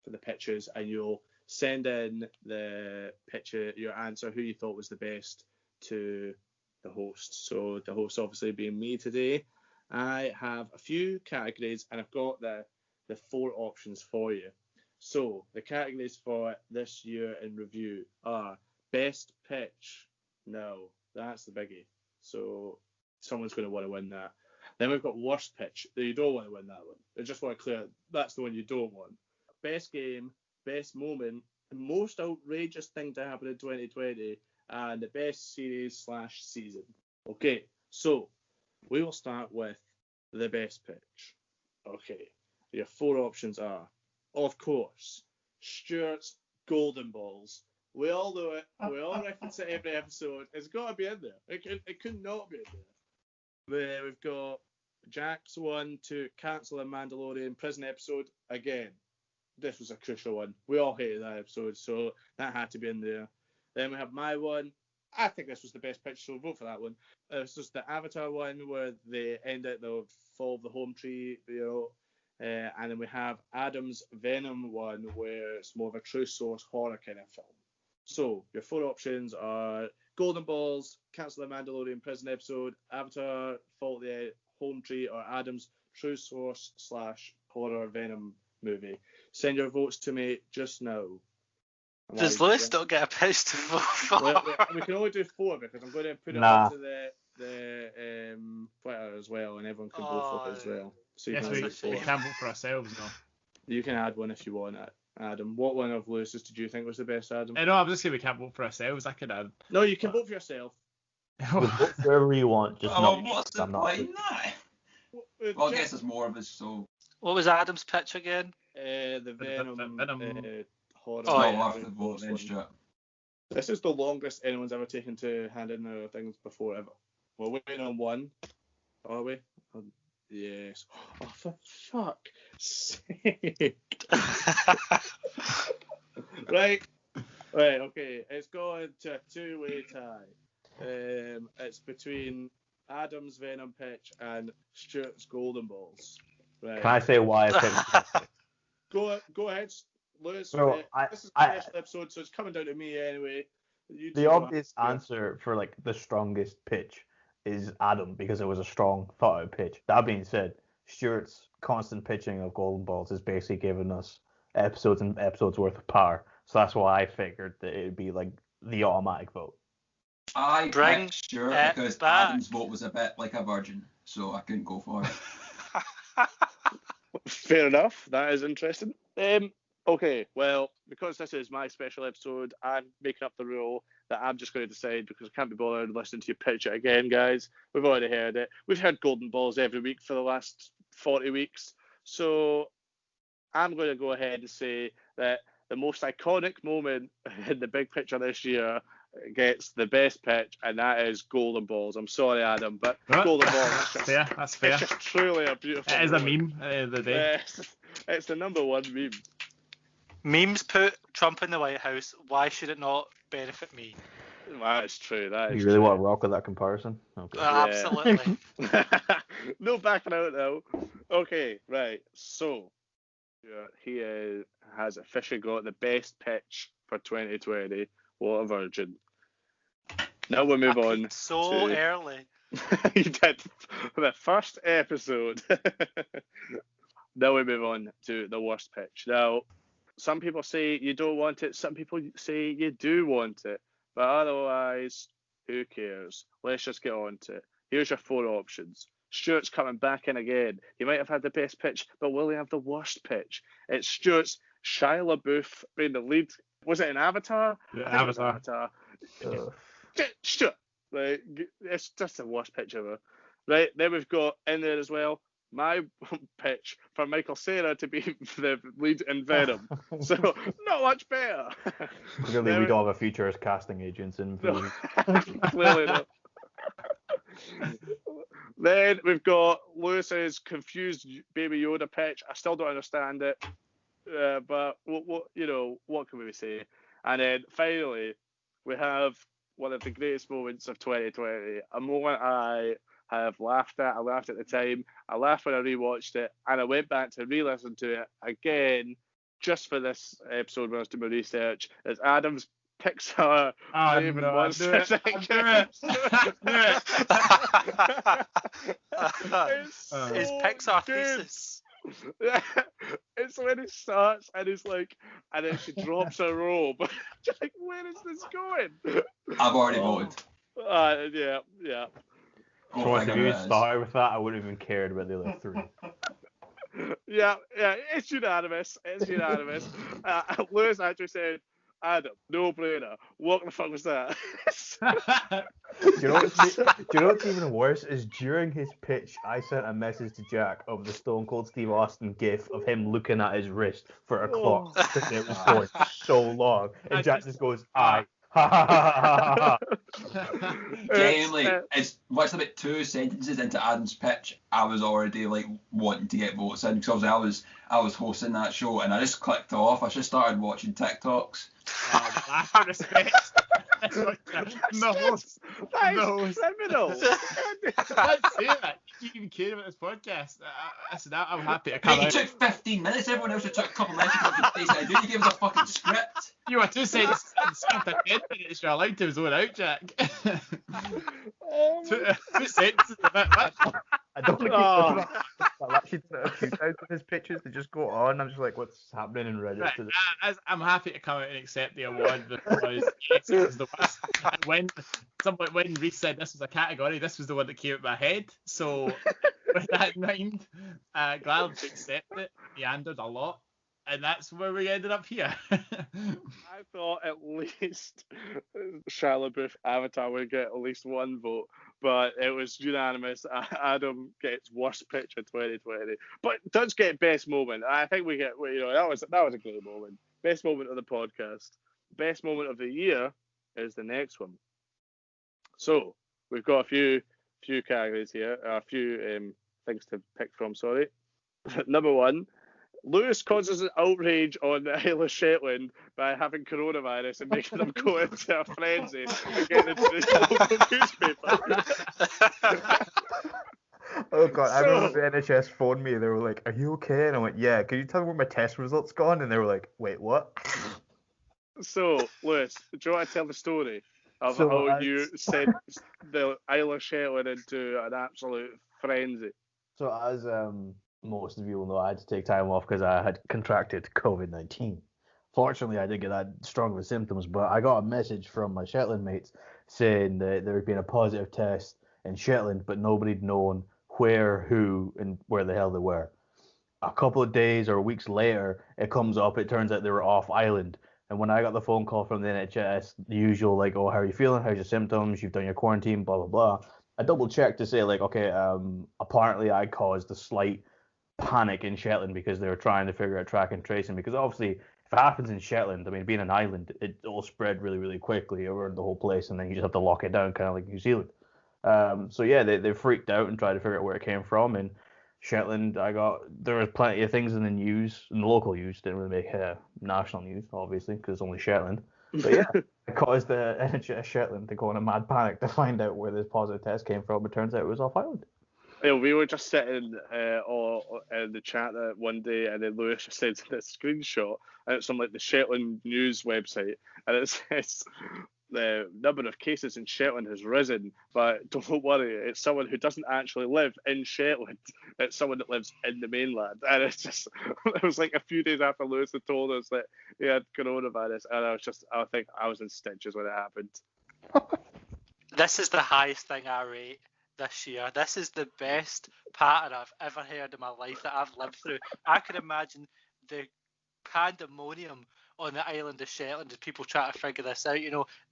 Speaker 1: for the pictures, and you'll send in the picture, your answer, who you thought was the best, to the host. So the host obviously being me today. I have a few categories and I've got the 4 options for you. So the categories for this year in review are best pitch. No, that's the biggie. So someone's going to want to win that. Then we've got worst pitch. You don't want to win that one. I just want to clear that's the one you don't want. Best game, best moment, the most outrageous thing to happen in 2020, and the best series/season. Okay, so we will start with the best pitch. Okay, your 4 options are, of course, Stuart's Golden Balls. We all know it. We all reference it every episode. It's got to be in there. It could not be in there. We've got Jack's one to cancel the Mandalorian prison episode. Again, this was a crucial one. We all hated that episode, so that had to be in there. Then we have my one. I think this was the best pitch, so vote for that one. It's just the Avatar one where they end at the fall of the home tree, and then we have Adam's Venom one where it's more of a true source horror kind of film. So your 4 options are Golden Balls, cancel the Mandalorian prison episode, Avatar, fall of the home tree, or Adam's true source / horror Venom movie. Send your votes to me just now.
Speaker 2: Does Lewis still get a pitch to vote for?
Speaker 1: Well, we can only do 4 because I'm going to put it onto the Twitter as well, and everyone can vote for it as well. So
Speaker 3: yes, we can't vote for ourselves, no.
Speaker 1: You can add one if you want it, Adam. What one of Lewis's did you think was the best, Adam?
Speaker 3: No, I'm just saying we can't vote for ourselves. I could add.
Speaker 1: No, you can vote for yourself.
Speaker 5: Vote wherever you want. Just not.
Speaker 4: What's the point in that? Well, I guess there's more of us, so.
Speaker 2: What was Adam's pitch again?
Speaker 1: The Venom. Horror.
Speaker 4: Oh, I'll have to vote then, Stuart.
Speaker 1: This is the longest anyone's ever taken to hand in their things before ever. We're waiting on one. Are we? Yes. Oh, for fuck's sake. Right, okay. It's going to a 2-way tie. It's between Adam's Venom pitch and Stuart's Golden Balls. Right.
Speaker 5: Can I say why I picked
Speaker 1: Go ahead, Lewis.
Speaker 5: So
Speaker 1: this is a special episode, so it's coming down to me anyway.
Speaker 5: The obvious answer for like the strongest pitch is Adam because it was a strong, thought-out pitch. That being said, Stuart's constant pitching of Golden Balls has basically given us episodes and episodes worth of power. So that's why I figured that it would be like the automatic vote.
Speaker 4: I picked Stuart because Adam's vote was a bit like a virgin, so I couldn't go for it.
Speaker 1: Fair enough. That is interesting. Okay, well, because this is my special episode, I'm making up the rule that I'm just going to decide because I can't be bothered listening to you pitch it again, guys. We've already heard it. We've heard Golden Balls every week for the last 40 weeks. So I'm going to go ahead and say that the most iconic moment in the big picture this year gets the best pitch, and that is Golden Balls. I'm sorry, Adam, but Golden Balls.
Speaker 3: That's fair.
Speaker 1: It's just truly a beautiful
Speaker 3: It is
Speaker 1: moment.
Speaker 3: a meme at the end of the day.
Speaker 1: It's the number 1 meme.
Speaker 2: Memes put Trump in the White House. Why should it not benefit me?
Speaker 1: That is true. That is
Speaker 5: You really
Speaker 1: true.
Speaker 5: want to rock with that comparison? Okay.
Speaker 2: Absolutely.
Speaker 1: No backing out though. Okay, right. So he has officially got the best pitch for 2020. What a virgin. Now we move on.
Speaker 2: So early.
Speaker 1: You did the first episode. Now we move on to the worst pitch. Now, some people say you don't want it. Some people say you do want it. But otherwise, who cares? Let's just get on to it. Here's your 4 options. Stuart's coming back in again. He might have had the best pitch, but will he have the worst pitch? It's Stuart's Shia LaBeouf being the lead. Was it an Avatar?
Speaker 3: Yeah, Avatar.
Speaker 1: Stuart. Like, it's just the worst pitch ever. Right, then we've got in there as well my pitch for Michael Cera to be the lead in Venom. So, not much better.
Speaker 5: Clearly, we don't have a future as casting agents in films.
Speaker 1: No. Clearly not. Then we've got Lewis's confused Baby Yoda pitch. I still don't understand it. But, what can we say? And then finally, we have one of the greatest moments of 2020. A moment I have laughed at. I laughed at the time. I laughed when I rewatched it, and I went back to re-listen to it again just for this episode when I was doing my research. It's Adam's Pixar Raven Monsters. It's so
Speaker 2: His Pixar
Speaker 1: good.
Speaker 2: thesis.
Speaker 1: Yeah, it's when it starts and it's like, and then she drops her robe. Like, where is this going?
Speaker 4: I've already voted.
Speaker 1: Yeah.
Speaker 5: So if you started with that, I wouldn't have even cared about the other three.
Speaker 1: Yeah, it's unanimous. Lewis actually said, Adam, no brainer. What the fuck was that?
Speaker 5: Do you know what's even worse is during his pitch, I sent a message to Jack of the Stone Cold Steve Austin gif of him looking at his wrist for a clock because it was going so long, and Jack just goes, "Aye."
Speaker 4: Genuinely, it's much about 2 sentences into Adam's pitch, I was already like wanting to get votes in because I was hosting that show and I just clicked off. I just started watching TikToks.
Speaker 3: Lack of respect.
Speaker 1: That is criminal.
Speaker 3: Let's say that. You even care about this podcast. I'm happy to come
Speaker 4: Hey,
Speaker 3: out.
Speaker 4: you took 15 minutes. Everyone else took a couple minutes to come face I do. You gave us a fucking script.
Speaker 3: You were 2 sentences in script at 10 minutes. You're allowed to zone out, Jack. Two sentences a bit much.
Speaker 5: I don't think I've actually done it a few times with his pitches. They just go on. I'm just like, what's happening in Reddit?
Speaker 3: Right, I'm happy to come out and accept the award because yes, it was the worst. When Rhys said this was a category, this was the one that came out of my head. So with that in mind, glad to accept it. Meandered a lot. And that's where we ended up here.
Speaker 1: I thought at least Shia LaBeouf Avatar would get at least one vote, but it was unanimous. Adam gets worst pitch of 2020, but does get best moment. I think we get, that was a great moment. Best moment of the podcast. Best moment of the year is the next one. So we've got a few categories here, a few things to pick from. Sorry. Number one. Lewis causes an outrage on the Isle of Shetland by having coronavirus and making them go into a frenzy and get into the local newspaper.
Speaker 5: Oh god, I remember the NHS phoned me. They were like, "Are you okay?" And I went, "Yeah." Can you tell me where my test results gone? And they were like, "Wait, what?"
Speaker 1: So, Lewis, do you want to tell the story of how you sent the Isle of Shetland into an absolute frenzy?
Speaker 5: So as most of you will know, I had to take time off because I had contracted COVID-19. Fortunately, I didn't get that strong of symptoms, but I got a message from my Shetland mates saying that there had been a positive test in Shetland, but nobody had known where, who, and where the hell they were. A couple of days or weeks later, it comes up, it turns out they were off island. And when I got the phone call from the NHS, the usual, like, "Oh, how are you feeling? How's your symptoms? You've done your quarantine, blah, blah, blah." I double checked to say, like, okay, apparently I caused a slight panic in Shetland because they were trying to figure out track and tracing. Because obviously, if it happens in Shetland, I mean, being an island, it'll spread really, really quickly over the whole place, and then you just have to lock it down, kind of like New Zealand. So yeah, they freaked out and tried to figure out where it came from. And Shetland, there was plenty of things in the news, in the local news, didn't really make national news, obviously, because it's only Shetland. But yeah, it caused the NHS Shetland to go in a mad panic to find out where this positive test came from. It turns out it was off island.
Speaker 1: Yeah, we were just sitting in the chat one day, and then Lewis just sent this screenshot, and it's from like the Shetland news website, and it says the number of cases in Shetland has risen, but don't worry, it's someone who doesn't actually live in Shetland. It's someone that lives in the mainland, and it's just it was like a few days after Lewis had told us that he had coronavirus, and I think I was in stitches when it happened.
Speaker 2: This is the highest thing I rate this year. This is the best pattern I've ever heard in my life that I've lived through. I can imagine the pandemonium on the island of Shetland as people try to figure this out.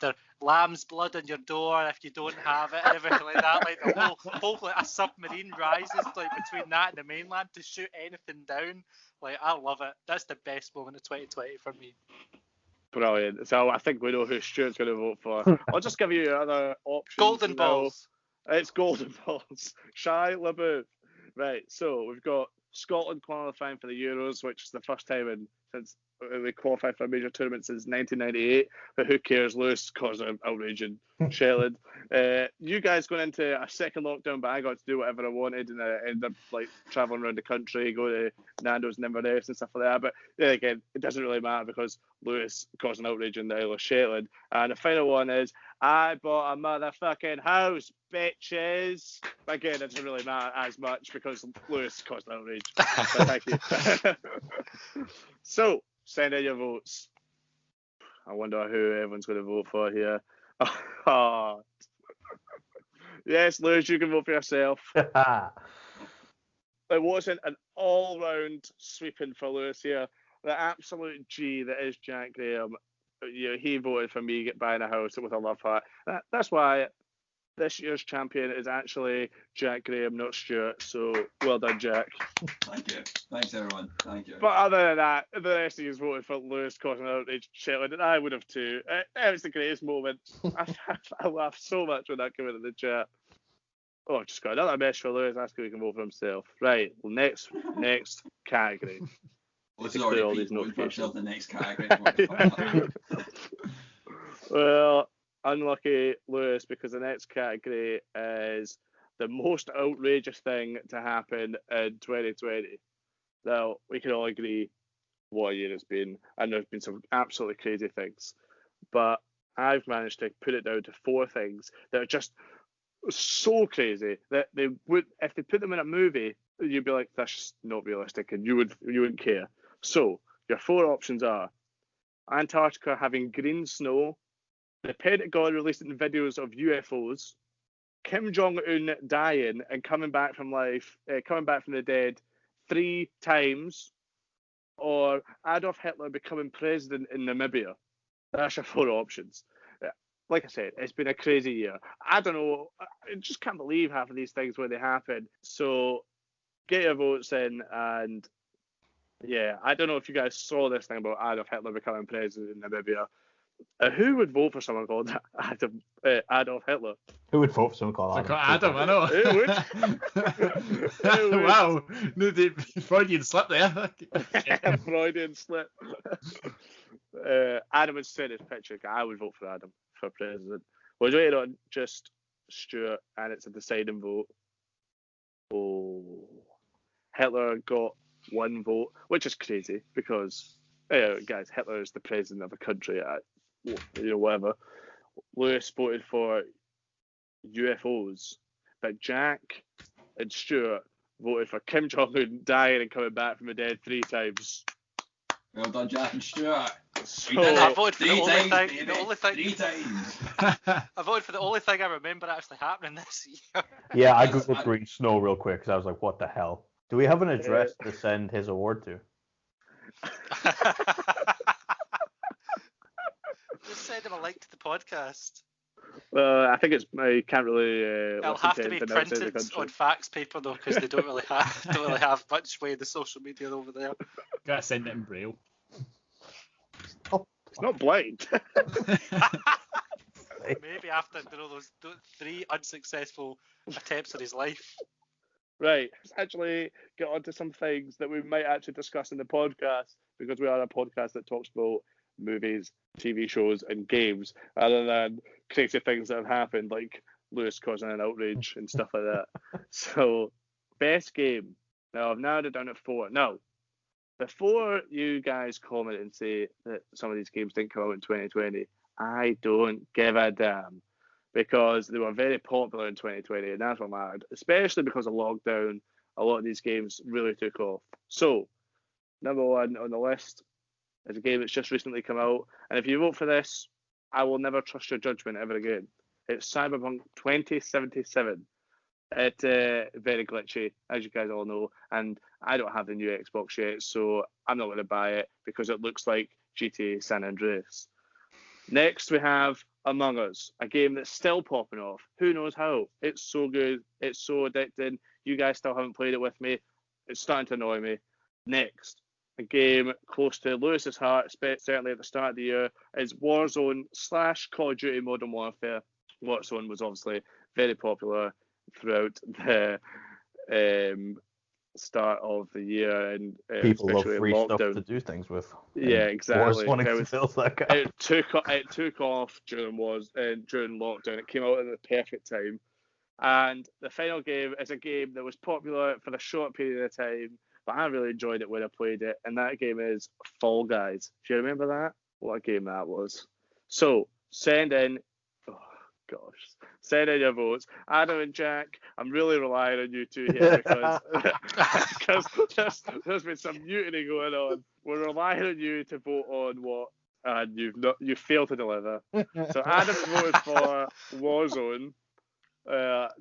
Speaker 2: There's lamb's blood on your door if you don't have it and everything like that. Like the whole like a submarine rises like between that and the mainland to shoot anything down. Like, I love it. That's the best moment of 2020 for me.
Speaker 1: Brilliant. So I think we know who Stuart's going to vote for. I'll just give you other options.
Speaker 2: Golden balls.
Speaker 1: It's golden balls. Shia LaBeouf. Right, so we've got Scotland qualifying for the Euros, which is the first time since we qualified for a major tournament since 1998. But who cares? Lewis caused an outrage in Shetland. You guys going into a second lockdown, but I got to do whatever I wanted, and I ended up like traveling around the country, go to Nando's and Inverness and stuff like that. But then again, it doesn't really matter because Lewis caused an outrage in the Isle of Shetland. And the final one is I bought a motherfucking house, bitches. Again, it doesn't really matter as much because Lewis caused an outrage. But thank you. So, send in your votes. I wonder who everyone's going to vote for here. Oh. Yes, Lewis, you can vote for yourself. It wasn't an all-round sweeping for Lewis here. The absolute G that is Jack Graham. He voted for me buying a house with a love heart. That's why this year's champion is actually Jack Graham, not Stuart. So well done, Jack.
Speaker 4: Thank you. Thanks, everyone. Thank you.
Speaker 1: But other than that, the rest of you voted for Lewis causing an outrage Shetland, and I would have too. It was the greatest moment. I laughed so much when that came into the chat. Oh, just got another message for Lewis asking if he can vote for himself. Right, well, next category.
Speaker 4: Let's already all these notifications. The next category.
Speaker 1: Well, unlucky Lewis, because the next category is the most outrageous thing to happen in 2020. Now, we can all agree what a year it's been, and there's been some absolutely crazy things. But I've managed to put it down to 4 things that are just so crazy that they would, if they put them in a movie, you'd be like, that's just not realistic, and you wouldn't care. So your 4 options are Antarctica having green snow, the Pentagon releasing videos of UFOs, Kim Jong-un dying and coming back from the dead 3 times, or Adolf Hitler becoming president in Namibia. That's your 4 options. Like I said, it's been a crazy year. I don't know. I just can't believe half of these things when they happen. So get your votes in, and yeah, I don't know if you guys saw this thing about Adolf Hitler becoming president in Namibia. Who would vote for someone called Adolf Hitler?
Speaker 5: Who would vote for someone called
Speaker 3: Adam? I know.
Speaker 1: Who would? Who would?
Speaker 3: Wow, no, Freudian slip there.
Speaker 1: Freudian slip. Adam had sent his picture. I would vote for Adam for president. We're waiting on just Stuart, and it's a deciding vote. Oh, Hitler got 1 vote, which is crazy because, guys, Hitler is the president of a country. Whatever. Lewis voted for UFOs, but Jack and Stuart voted for Kim Jong-un dying and coming back from the dead 3 times.
Speaker 4: Well done, Jack and Stuart.
Speaker 2: So, I voted for the only thing.
Speaker 4: 3 times.
Speaker 2: I voted for the only thing I remember actually happening this year.
Speaker 5: Yeah, I googled green snow real quick because I was like, what the hell? Do we have an address to send his award to?
Speaker 2: Just send him a link to the podcast.
Speaker 1: Well, I think I can't really.
Speaker 2: It'll have to be printed on fax paper though, because they don't really have much way in the social media over there.
Speaker 3: Gotta send it in Braille.
Speaker 1: It's not blind.
Speaker 2: Maybe after those 3 unsuccessful attempts in his life.
Speaker 1: Right, let's actually get on to some things that we might actually discuss in the podcast, because we are a podcast that talks about movies, TV shows, and games, rather than crazy things that have happened, like Lewis causing an outrage and stuff like that. So, best game. Now, I've narrowed it down to 4. Now, before you guys comment and say that some of these games didn't come out in 2020, I don't give a damn, because they were very popular in 2020, and that's what mattered, especially because of lockdown. A lot of these games really took off. So, number 1 on the list is a game that's just recently come out, and if you vote for this, I will never trust your judgment ever again. It's Cyberpunk 2077. It's very glitchy, as you guys all know, and I don't have the new Xbox yet, so I'm not going to buy it because it looks like GTA San Andreas. Next, we have Among Us, a game that's still popping off. Who knows how? It's so good. It's so addicting. You guys still haven't played it with me. It's starting to annoy me. Next, a game close to Lewis's heart, certainly at the start of the year, is Warzone / Call of Duty Modern Warfare. Warzone was obviously very popular throughout the start of the year, and
Speaker 5: people love
Speaker 1: especially
Speaker 5: free
Speaker 1: lockdown.
Speaker 5: Stuff to do things with.
Speaker 1: Yeah, exactly.
Speaker 5: It
Speaker 1: took off during lockdown. It came out at the perfect time, and the final game is a game that was popular for a short period of time, but I really enjoyed it when I played it. And that game is Fall Guys. Do you remember that? What a game that was! So send in. Send in your votes. Adam and Jack, I'm really relying on you two here because there's been some mutiny going on. We're relying on you to vote on what you failed to deliver. So Adam's voted for Warzone.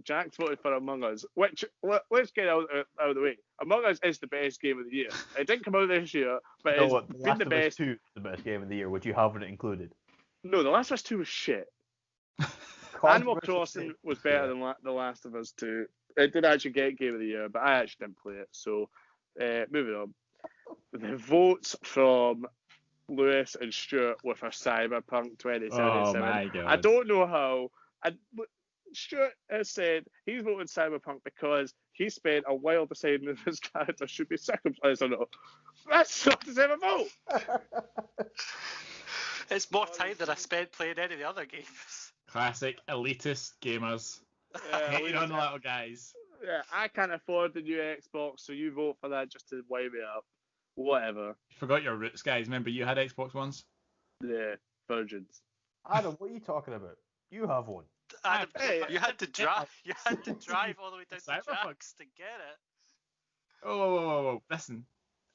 Speaker 1: Jack's voted for Among Us, which let's get out of the way. Among Us is the best game of the year. It didn't come out this year, but it's been the best. The best
Speaker 5: game of the year, which you haven't included.
Speaker 1: No, The Last of Us 2 was shit. Animal Crossing was better than The Last of Us 2. It did actually get Game of the Year, but I actually didn't play it. So, moving on. The votes from Lewis and Stuart were for Cyberpunk 2077.
Speaker 3: Oh my God.
Speaker 1: I don't know how. Stuart has said he's voted Cyberpunk because he spent a while deciding if his character should be circumcised or not. That's not the same vote.
Speaker 2: It's more time than I spent playing any of the other games.
Speaker 3: Classic elitist gamers. Hating on the little guys.
Speaker 1: Yeah, I can't afford the new Xbox, so you vote for that just to wind me up. Whatever.
Speaker 3: You forgot your roots, guys. Remember you had Xbox once?
Speaker 1: Yeah, virgins.
Speaker 5: Adam, what are you talking about? You have one.
Speaker 2: Adam, you had to drive. You had to drive all the way down to Jack's to get it.
Speaker 3: Oh, listen.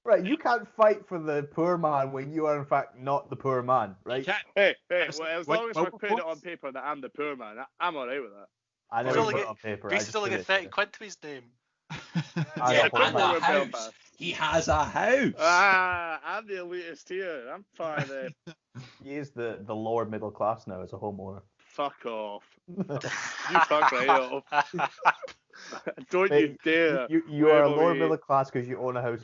Speaker 5: Right, you can't fight for the poor man when you are in fact not the poor man, right?
Speaker 1: Hey, well, as long as we're putting it on paper that I'm the poor man, I'm alright with that.
Speaker 5: I never put it on paper.
Speaker 2: Rhys is only got 30 quid to his name.
Speaker 4: He has a house.
Speaker 1: I'm the elitist here. I'm fine.
Speaker 5: He is the lower middle class now as a homeowner.
Speaker 1: Fuck off. You fuck right off. Don't you dare.
Speaker 5: You are a lower middle class because you own a house.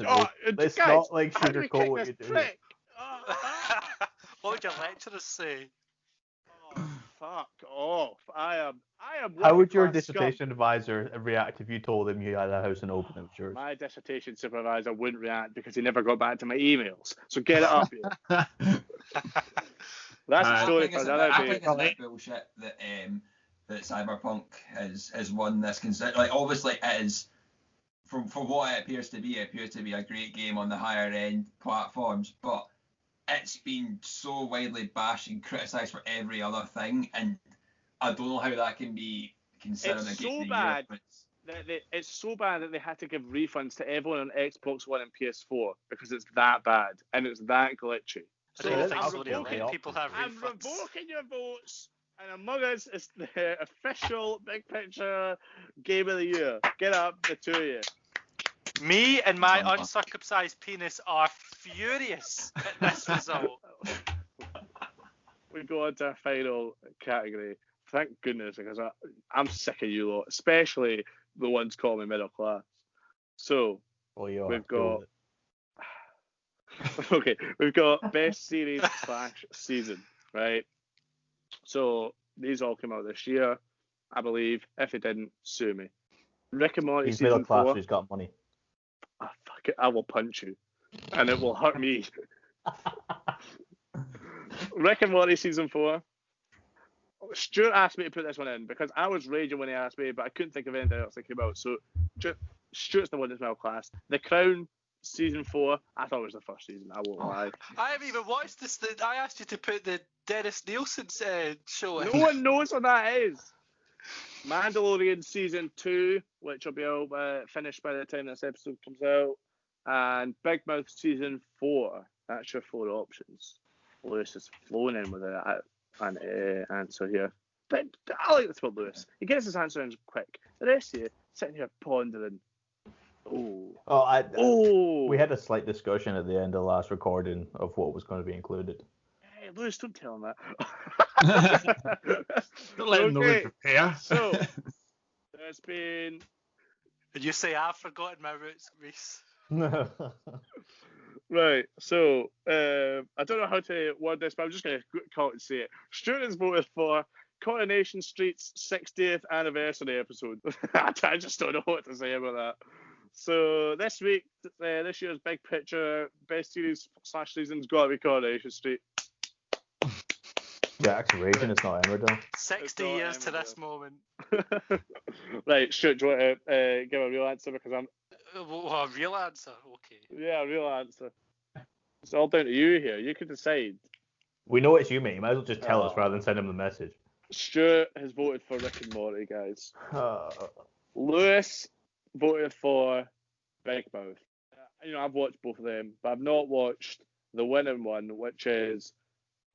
Speaker 5: Let's guys, not sugarcoat what you're doing.
Speaker 2: What would your lecturers say?
Speaker 1: Oh, fuck off. I am.
Speaker 5: How would your dissertation advisor react if you told him you had a house in Open? Sure.
Speaker 1: My dissertation supervisor wouldn't react because he never got back to my emails. So get it up here. That's a story for another day.
Speaker 4: I think it's a bit bullshit that Cyberpunk has won this. Like, obviously, it is, for what it appears to be a great game on the higher end platforms, but it's been so widely bashed and criticised for every other thing, and I don't know how that can be considered a game of the year.
Speaker 1: It's so bad that they had to give refunds to everyone on Xbox One and PS4 because it's that bad and it's that glitchy.
Speaker 2: So I'm
Speaker 1: revoking your votes, and Among Us is the official Big Picture Game of the Year. Get up, the two of you.
Speaker 2: Me and my uncircumcised penis are furious at this result.
Speaker 1: We go on to our final category. Thank goodness, because I'm sick of you lot, especially the ones calling me middle class. So, we've got... Okay, we've got best series / season, right? So these all came out this year, I believe. If it didn't, sue me. Rick and Morty
Speaker 5: He's
Speaker 1: season
Speaker 5: middle class,
Speaker 1: 4.
Speaker 5: He's got money.
Speaker 1: Oh, fuck it, I will punch you, and it will hurt me. Rick and Morty season 4. Stuart asked me to put this one in because I was raging when he asked me, but I couldn't think of anything else that came out. So Stuart's the one that's middle class. The Crown season 4, I thought it was the first season. I won't lie.
Speaker 2: I haven't even watched this. I asked you to put the Dennis Nielsen show in.
Speaker 1: No one knows what that is. Mandalorian season 2, which will be finished by the time this episode comes out, and Big Mouth season 4. That's your 4 options. Lewis is flowing in with an answer here, but I like this for Lewis. He gets his answer in quick. The rest of you sitting here pondering.
Speaker 5: We had a slight discussion at the end of the last recording of what was going to be included.
Speaker 1: Hey, Lewis, don't tell him that.
Speaker 3: Don't let him know we prepare.
Speaker 1: So, there's been...
Speaker 2: Did you say I've forgotten my roots, Rhys?
Speaker 1: Right, so, I don't know how to word this, but I'm just going to call it and say it. Stuart has voted for Coronation Street's 60th anniversary episode. I just don't know what to say about that. So this week, this year's Big Picture Best Series / Season's got to be Coronation Street.
Speaker 5: Jack's raging. It's not Emmerdale.
Speaker 2: 60 years to this moment.
Speaker 1: Right, shoot, do you want to give a real answer because I'm.
Speaker 2: A real answer, okay.
Speaker 1: Yeah, a real answer. It's all down to you here. You can decide.
Speaker 5: We know it's you, mate. You might as well just tell us rather than send him the message.
Speaker 1: Stuart has voted for Rick and Morty, guys. Lewis voted for Big Mouth. I've watched both of them, but I've not watched the winning one, which is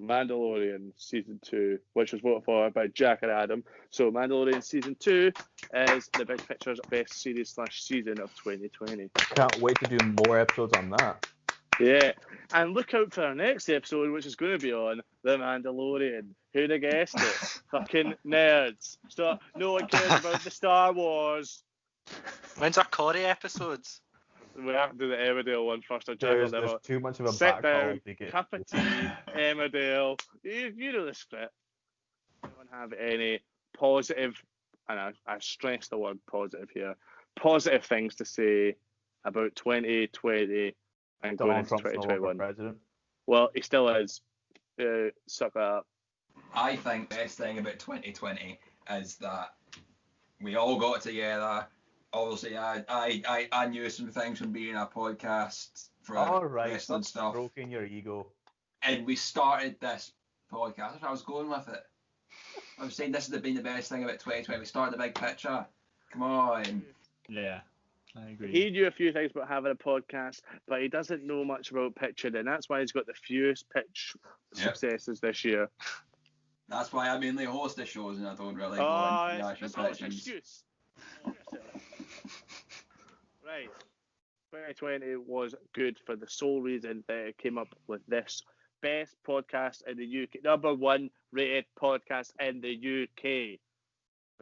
Speaker 1: Mandalorian Season 2, which was voted for by Jack and Adam. So Mandalorian Season 2 is the Big Picture's best series / season of 2020.
Speaker 5: Can't wait to do more episodes on that.
Speaker 1: Yeah, and look out for our next episode, which is going to be on The Mandalorian. Who'd have guessed it? Fucking nerds. No one cares about the Star Wars.
Speaker 2: When's our Corey episodes?
Speaker 1: We have to do the Emmerdale one first.
Speaker 5: There's too much of a
Speaker 1: sit
Speaker 5: back
Speaker 1: down, cup of tea, Emmerdale. You know the script. Anyone have any positive, and I stress the word positive here, positive things to say about 2020 and going into 2021?
Speaker 5: President.
Speaker 1: Well, he still is. Suck that up.
Speaker 4: I think the best thing about 2020 is that we all got together. Obviously, I knew some things from being a podcast for wrestling stuff.
Speaker 5: Stroking your ego.
Speaker 4: And we started this podcast. I was going with it. I was saying this has been the best thing about 2020. We started the Big Picture. Come on.
Speaker 3: Yeah, I agree.
Speaker 1: He knew a few things about having a podcast, but he doesn't know much about pitching, and that's why he's got the fewest pitch successes this year.
Speaker 4: That's why I mainly host the shows and I don't really go into the actual pitches.
Speaker 1: Right. 2020 was good for the sole reason that it came up with this best podcast in the UK, #1 rated podcast in the UK.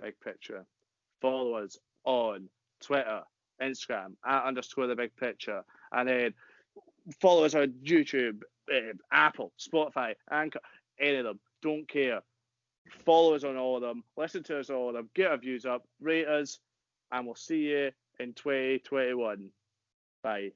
Speaker 1: Big Picture. Follow us on Twitter, Instagram, @_the Big Picture, and then follow us on YouTube, Apple, Spotify, Anchor, any of them. Don't care. Follow us on all of them. Listen to us on all of them. Get our views up. Rate us. And we'll see you in 2021. Bye.